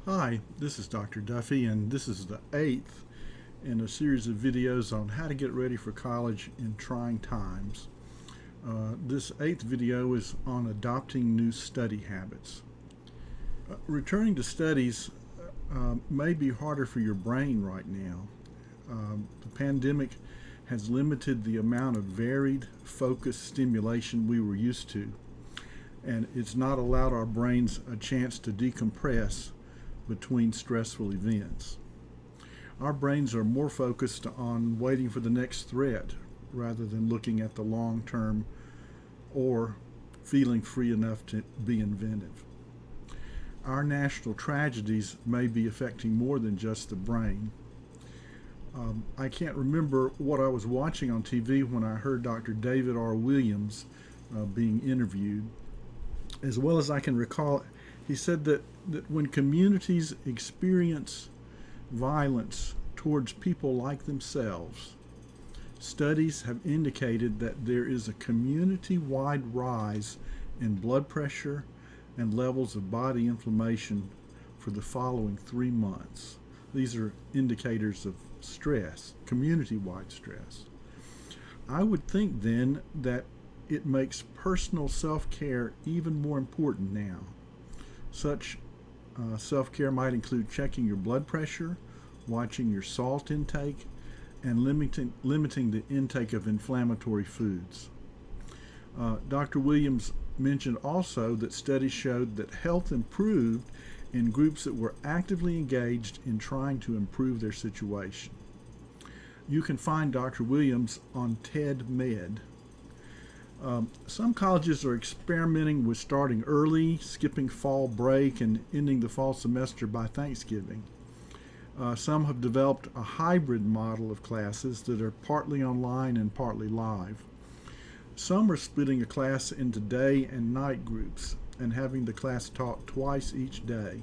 Hi, this is Dr. Duffey, and this is the 8th in a series of videos on how to get ready for college in trying times. This 8th video is on adopting new study habits. Returning to studies may be harder for your brain right now. The pandemic has limited the amount of varied, focused stimulation we were used to, and it's not allowed our brains a chance to decompress between stressful events. Our brains are more focused on waiting for the next threat rather than looking at the long term or feeling free enough to be inventive. Our national tragedies may be affecting more than just the brain. I can't remember what I was watching on TV when I heard Dr. David R. Williams being interviewed. As well as I can recall, he said that when communities experience violence towards people like themselves, studies have indicated that there is a community-wide rise in blood pressure and levels of body inflammation for the following 3 months. These are indicators of stress, community-wide stress. I would think then that it makes personal self-care even more important now. Such self-care might include checking your blood pressure, watching your salt intake, and limiting the intake of inflammatory foods. Dr. Williams mentioned also that studies showed that health improved in groups that were actively engaged in trying to improve their situation. You can find Dr. Williams on TELMED. Some colleges are experimenting with starting early, skipping fall break, and ending the fall semester by Thanksgiving. Some have developed a hybrid model of classes that are partly online and partly live. Some are splitting a class into day and night groups and having the class taught twice each day.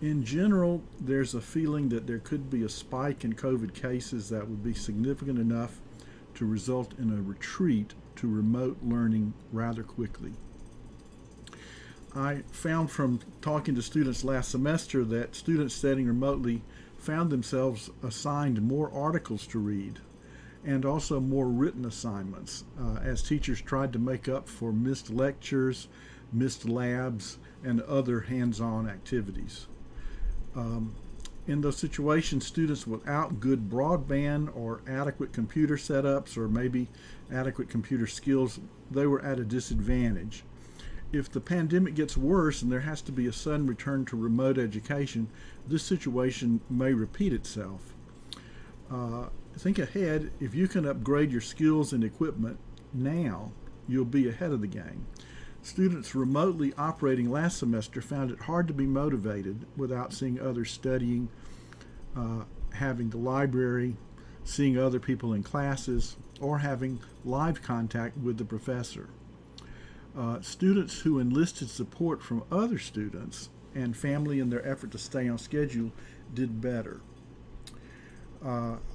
In general, there's a feeling that there could be a spike in COVID cases that would be significant enough to result in a retreat to remote learning rather quickly. I found from talking to students last semester that students studying remotely found themselves assigned more articles to read and also more written assignments as teachers tried to make up for missed lectures, missed labs, and other hands-on activities. In those situations, students without good broadband or adequate computer setups or maybe adequate computer skills, they were at a disadvantage. If the pandemic gets worse and there has to be a sudden return to remote education, this situation may repeat itself. Think ahead. If you can upgrade your skills and equipment now, you'll be ahead of the game. Students remotely operating last semester found it hard to be motivated without seeing others studying, having the library, seeing other people in classes, or having live contact with the professor. Students who enlisted support from other students and family in their effort to stay on schedule did better.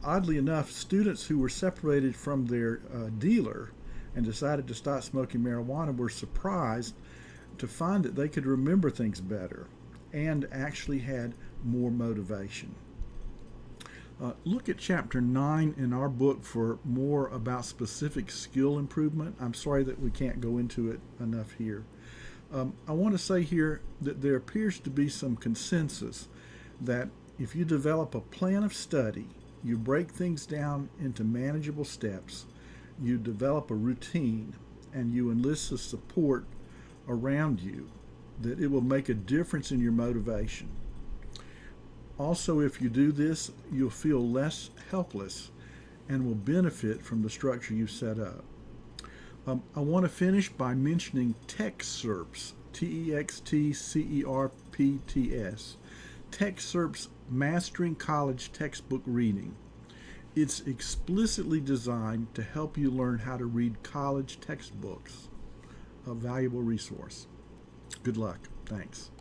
Oddly enough, students who were separated from their dealer and decided to stop smoking marijuana were surprised to find that they could remember things better and actually had more motivation. Look at chapter 9 in our book for more about specific skill improvement. I'm sorry that we can't go into it enough here. I want to say here that there appears to be some consensus that if you develop a plan of study, you break things down into manageable steps, you develop a routine, and you enlist the support around you, that it will make a difference in your motivation. Also, if you do this, you'll feel less helpless and will benefit from the structure you set up. I want to finish by mentioning Textcerpts, Textcerpts. Textcerpts Mastering College Textbook Reading. It's explicitly designed to help you learn how to read college textbooks, a valuable resource. Good luck. Thanks.